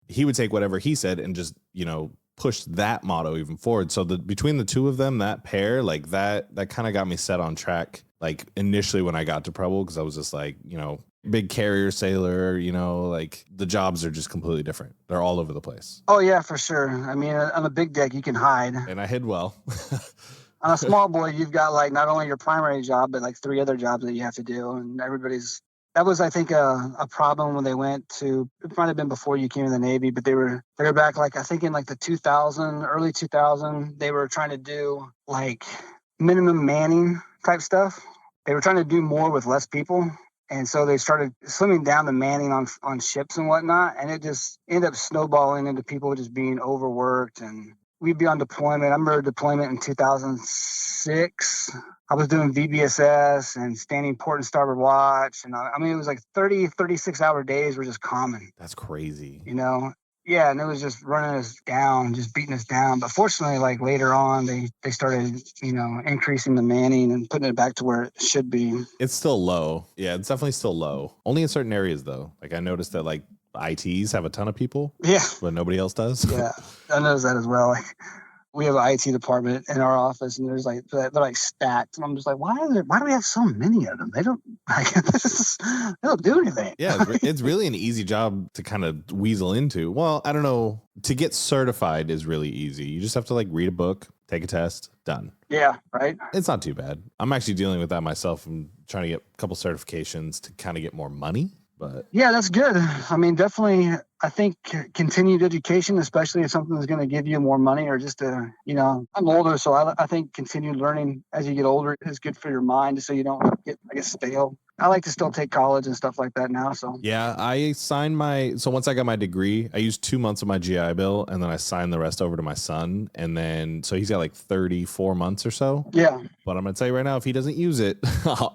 he would take whatever he said and just, push that motto even forward. So between the two of them, that pair, like that kind of got me set on track. Like initially when I got to Preble, because I was just like, big carrier sailor, like the jobs are just completely different. They're all over the place. Oh yeah, for sure. I mean, on a big deck, you can hide. And I hid well. On a small boy, you've got like not only your primary job, but like 3 other jobs that you have to do. And that was, I think, a problem when they went to, it might have been before you came in the Navy, but they were back like, I think in like the early 2000, they were trying to do like minimum manning type stuff. They were trying to do more with less people. And so they started slimming down the manning on ships and whatnot. And it just ended up snowballing into people just being overworked. And we'd be on deployment. I remember deployment in 2006. I was doing VBSS and standing port and starboard watch. And it was like 36 hour days were just common. That's crazy. Yeah, and it was just running us down, just beating us down. But fortunately, like later on, they started, increasing the manning and putting it back to where it should be. It's still low. Yeah, it's definitely still low. Only in certain areas, though. Like I noticed that, like ITs have a ton of people, Yeah. but nobody else does. Yeah. I noticed that as well. Like, we have an IT department in our office, and there's like they're like stacked, and I'm just like, why do we have so many of them? They don't they don't do anything. Yeah, it's really an easy job to kind of weasel into. Well, I don't know. To get certified is really easy. You just have to like read a book, take a test, done. Yeah, right. It's not too bad. I'm actually dealing with that myself. I'm trying to get a couple certifications to kind of get more money. But yeah, that's good. I mean, definitely, I think continued education, especially if something is going to give you more money or just I'm older, so I think continued learning as you get older is good for your mind, so you don't get, I guess, stale. I like to still take college and stuff like that now. So yeah, so once I got my degree, I used 2 months of my GI Bill, and then I signed the rest over to my son. And then, so he's got like 34 months or so. Yeah. But I'm going to tell you right now, if he doesn't use it,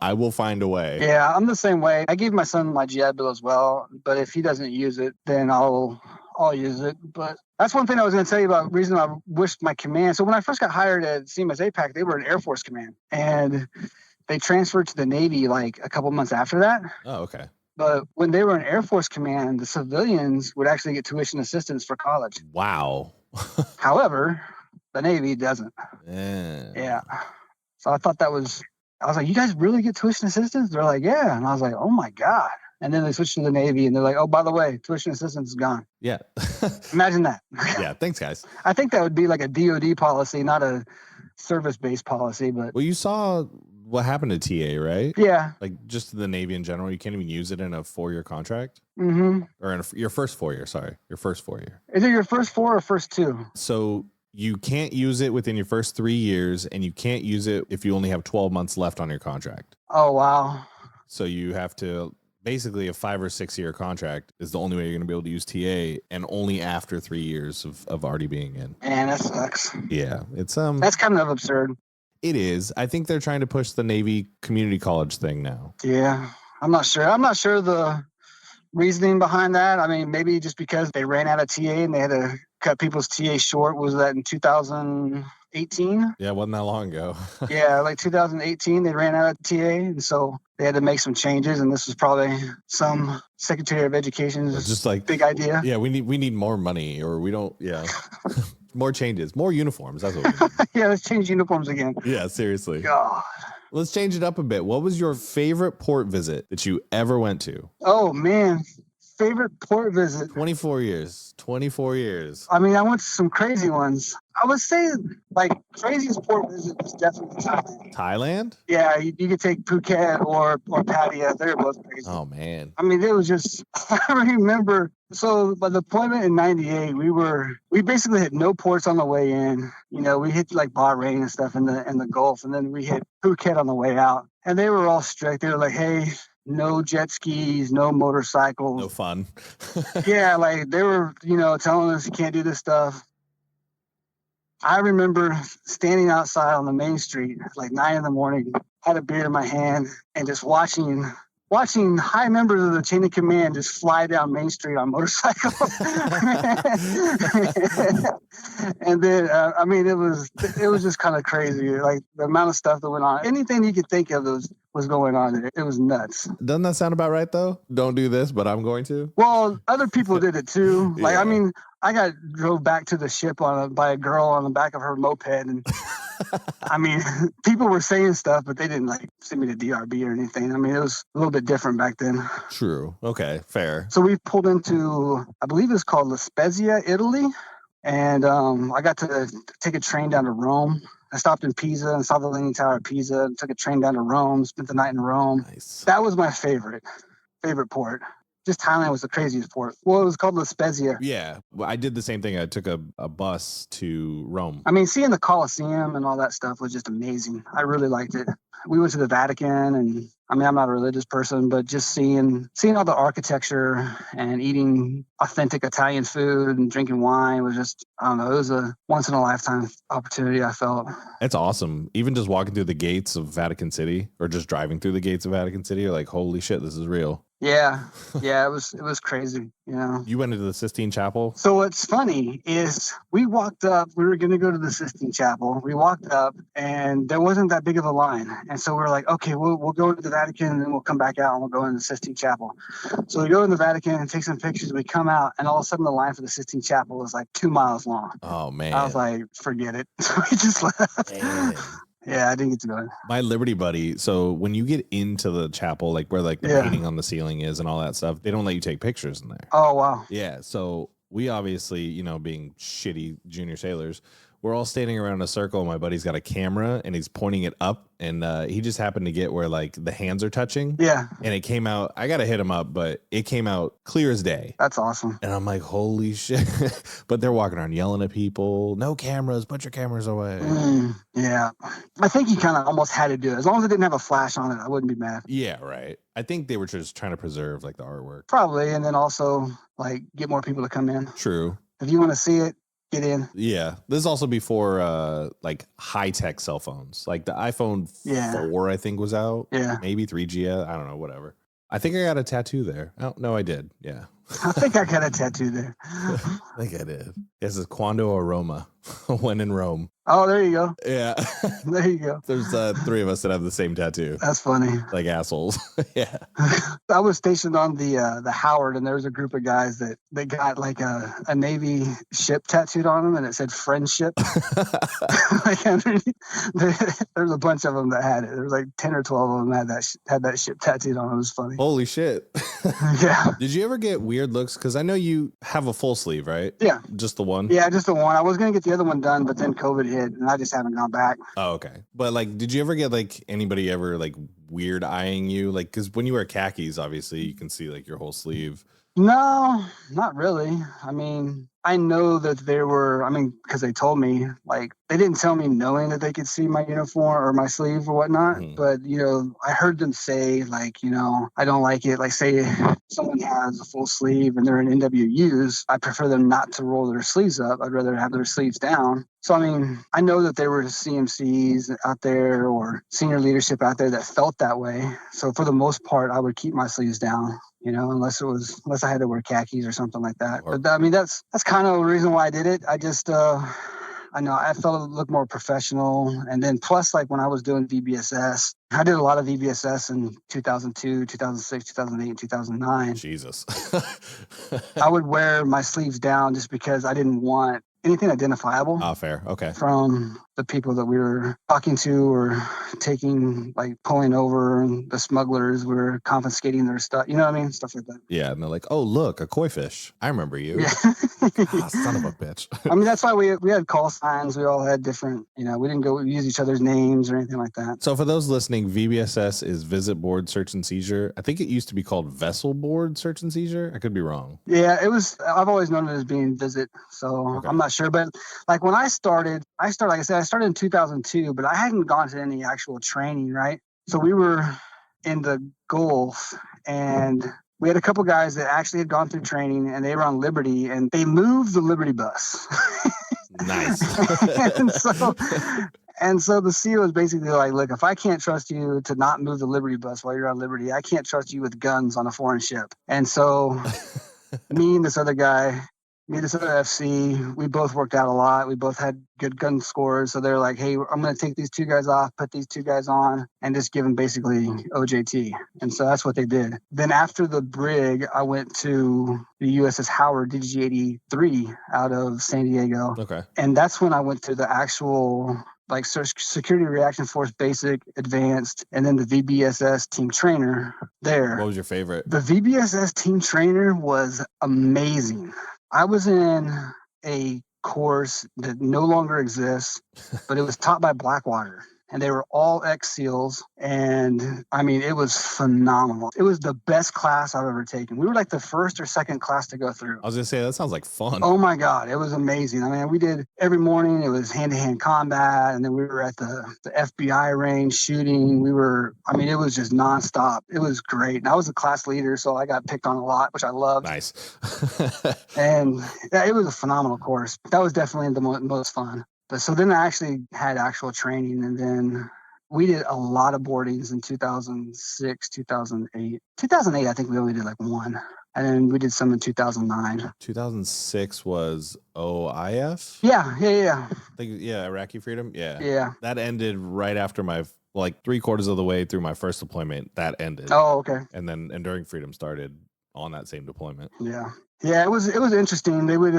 I will find a way. Yeah, I'm the same way. I gave my son my GI Bill as well, but if he doesn't use it, then I'll use it. But that's one thing I was going to tell you about reason I wished my command. So when I first got hired at CMS APAC, they were an Air Force command, and they transferred to the Navy like a couple months after that. Oh, okay. But when they were an Air Force command, the civilians would actually get tuition assistance for college. Wow. However, the Navy doesn't. Yeah. So I thought I was like, you guys really get tuition assistance? They're like, yeah. And I was like, oh my God. And then they switched to the Navy, and they're like, oh, by the way, tuition assistance is gone. Yeah. Imagine that. Yeah. Thanks, guys. I think that would be like a DOD policy, not a service-based policy. But well, you saw what happened to TA, right? Yeah. Like just the Navy in general, you can't even use it in a 4-year contract. Mm-hmm. Or in your first 4-year, sorry. Your first 4-year. Is it your first 4 or first 2? So you can't use it within your first 3 years, and you can't use it if you only have 12 months left on your contract. Oh, wow. So you have to, basically a 5 or 6 year contract is the only way you're going to be able to use TA, and only after 3 years of already being in. Man, that sucks. Yeah. It's that's kind of absurd. It is. I think they're trying to push the Navy community college thing now. Yeah. I'm not sure the reasoning behind that. I mean, maybe just because they ran out of TA and they had to cut people's TA short. Was that in 2018? Yeah, it wasn't that long ago. Yeah, like 2018, they ran out of TA, and so they had to make some changes. And this was probably some Secretary of Education's just like big idea. Yeah, we need more money, or we don't. Yeah, more changes, more uniforms. That's what we need. Yeah, let's change uniforms again. Yeah, seriously. God. Let's change it up a bit. What was your favorite port visit that you ever went to? Oh, man. Favorite port visit? 24 years. 24 years. I mean, I went to some crazy ones. I would say, like, craziest port visit was definitely Thailand. Thailand? Yeah, you could take Phuket or Pattaya. They're both crazy. Oh, man. I mean, it was just, I remember, so by the deployment in 98, we basically hit no ports on the way in. You know, we hit like Bahrain and stuff in the Gulf, and then we hit Phuket on the way out. And they were all strict. They were like, hey, no jet skis, no motorcycles. No fun. Yeah, like they were, telling us you can't do this stuff. I remember standing outside on the main street at like 9 a.m, had a beer in my hand, and just watching high members of the chain of command just fly down Main Street on motorcycles. And then, I mean, it was just kind of crazy. Like the amount of stuff that went on. Anything you could think of was going on there. It was nuts. Doesn't that sound about right, though? Don't do this, but I'm going to. Well, other people did it too. Like, Yeah. I mean, I got drove back to the ship by a girl on the back of her moped, and I mean, people were saying stuff, but they didn't like send me to DRB or anything. I mean, it was a little bit different back then. True. Okay. Fair. So we pulled into, I believe it's called La Spezia, Italy, and I got to take a train down to Rome. I stopped in Pisa and saw the Leaning Tower of Pisa, and took a train down to Rome, spent the night in Rome. Nice. That was my favorite port. Just Thailand was the craziest port. Well, it was called La Spezia. Yeah. Well, I did the same thing. I took a bus to Rome. I mean, seeing the Colosseum and all that stuff was just amazing. I really liked it. We went to the Vatican, and I mean, I'm not a religious person, but just seeing all the architecture and eating authentic Italian food and drinking wine was just, I don't know, it was a once in a lifetime opportunity, I felt. It's awesome. Even just walking through the gates of Vatican City, or just driving through the gates of Vatican City, you're like, holy shit, this is real. Yeah. Yeah. It was crazy, you know. You went into the Sistine Chapel? So what's funny is we walked up, we were going to go to the Sistine Chapel. We walked up and there wasn't that big of a line. And so we were like, okay, we'll go to the Vatican and then we'll come back out and we'll go into the Sistine Chapel. So we go in the Vatican and take some pictures. We come out and all of a sudden the line for the Sistine Chapel was like 2 miles long. Oh, man. I was like, forget it. So we just left. Man. Yeah, I didn't get to go in. My Liberty buddy, so when you get into the chapel, like where like the painting on the ceiling is and all that stuff, they don't let you take pictures in there. Oh, wow. Yeah, so we obviously, you know, being shitty junior sailors, we're all standing around in a circle. And my buddy's got a camera and he's pointing it up, and he just happened to get where like the hands are touching. Yeah. And it came out, I got to hit him up, but it came out clear as day. That's awesome. And I'm like, holy shit. But they're walking around yelling at people, no cameras, put your cameras away. Yeah. I think you kind of almost had to do it. As long as it didn't have a flash on it, I wouldn't be mad. Yeah, right. I think they were just trying to preserve like the artwork. Probably. And then also like get more people to come in. True. If you want to see it, get in. Yeah. This is also before like high-tech cell phones. Like the iPhone 4, I think, was out. Yeah. Maybe 3G. I don't know, whatever. I think I got a tattoo there. Oh, no, I did. Yeah. I think I got a tattoo there. I think I did. This is Quando Aroma when in Rome. Oh, there you go. Yeah. There you go. There's 3 of us that have the same tattoo. That's funny. Like assholes. Yeah. I was stationed on the Howard, and there was a group of guys that got like a Navy ship tattooed on them, and it said friendship. Like underneath, there's a bunch of them that had it. There was like 10 or 12 of them had that ship tattooed on them. It was funny. Holy shit. Yeah. Did you ever get weird looks? Because I know you have a full sleeve, right? Yeah. Just the one? Yeah, just the one. I was going to get the other one done, but then COVID hit, and I just haven't gone back. Oh, okay. But like, did you ever get like anybody ever like weird eyeing you? Like, because when you wear khakis, obviously you can see like your whole sleeve. No, not really. I mean, I know that because they told me, like, they didn't tell me knowing that they could see my uniform or my sleeve or whatnot. Mm-hmm. But, you know, I heard them say, like, you know, I don't like it. Like, say someone has a full sleeve and they're in NWUs, I prefer them not to roll their sleeves up. I'd rather have their sleeves down. So, I mean, I know that there were CMCs out there or senior leadership out there that felt that way. So for the most part, I would keep my sleeves down, you know, unless I had to wear khakis or something like that. But I mean, that's kind of the reason why I did it. I just, I know I felt it looked more professional. And then plus, like when I was doing VBSS, I did a lot of VBSS in 2002, 2006, 2008, 2009. Jesus. I would wear my sleeves down just because I didn't want anything identifiable. Oh, fair. Okay. From the people that we were talking to or taking, like pulling over, and the smugglers were confiscating their stuff. You know what I mean? Stuff like that. Yeah. And they're like, oh, look, a koi fish. I remember you. Yeah. Son of a bitch. I mean, that's why we had call signs. We all had different, you know, we didn't go use each other's names or anything like that. So for those listening, VBSS is Visit Board Search and Seizure. I think it used to be called Vessel Board Search and Seizure. I could be wrong. Yeah, I've always known it as being Visit. So okay. I'm not sure. But like when I started, like I said, I started in 2002, but I hadn't gone to any actual training, right? So we were in the Gulf, and we had a couple guys that actually had gone through training, and they were on Liberty, and they moved the Liberty bus. Nice. And so the CEO was basically like, look, if I can't trust you to not move the Liberty bus while you're on Liberty, I can't trust you with guns on a foreign ship. And so me and this other FC, we both worked out a lot. We both had good gun scores. So they're like, hey, I'm going to take these 2 guys off, put these 2 guys on, and just give them basically OJT. And so that's what they did. Then after the brig, I went to the USS Howard DG-83 out of San Diego. Okay. And that's when I went to the actual like Security Reaction Force Basic, Advanced, and then the VBSS Team Trainer there. What was your favorite? The VBSS Team Trainer was amazing. I was in a course that no longer exists, but it was taught by Blackwater. And they were all ex-SEALs. And I mean, it was phenomenal. It was the best class I've ever taken. We were like the first or second class to go through. I was going to say, that sounds like fun. Oh my God. It was amazing. I mean, we did every morning. It was hand-to-hand combat. And then we were at the FBI range shooting. It was just nonstop. It was great. And I was a class leader, so I got picked on a lot, which I loved. Nice. And yeah, it was a phenomenal course. That was definitely the most fun. But so then I actually had actual training, and then We did a lot of boardings in 2006, 2008. 2008, I think we only did like one. And then we did some in 2009. 2006 was OIF? Yeah. I think, Iraqi Freedom. Yeah. Yeah. That ended right after my, like 3/4 of the way through my first deployment. That ended. Oh, okay. And then Enduring Freedom started on that same deployment. Yeah. Yeah, it was interesting. They would,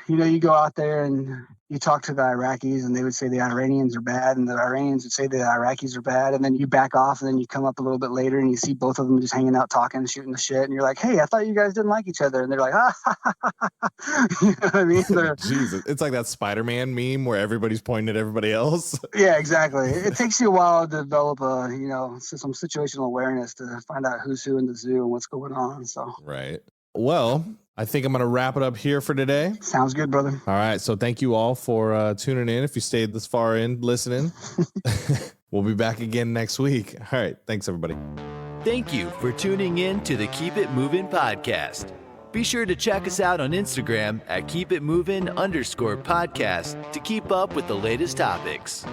you go out there and you talk to the Iraqis and they would say the Iranians are bad and the Iranians would say the Iraqis are bad. And then you back off and then you come up a little bit later and you see both of them just hanging out, talking, shooting the shit. And you're like, hey, I thought you guys didn't like each other. And they're like, you know what I mean? Jesus. It's like that Spider-Man meme where everybody's pointing at everybody else. Yeah, exactly. It takes you a while to develop some situational awareness to find out who's who in the zoo and what's going on. So right. Well, I think I'm going to wrap it up here for today. Sounds good, brother. All right. So thank you all for tuning in. If you stayed this far in listening, we'll be back again next week. All right. Thanks, everybody. Thank you for tuning in to the Keep It Movin' podcast. Be sure to check us out on Instagram at keepitmovin_podcast to keep up with the latest topics.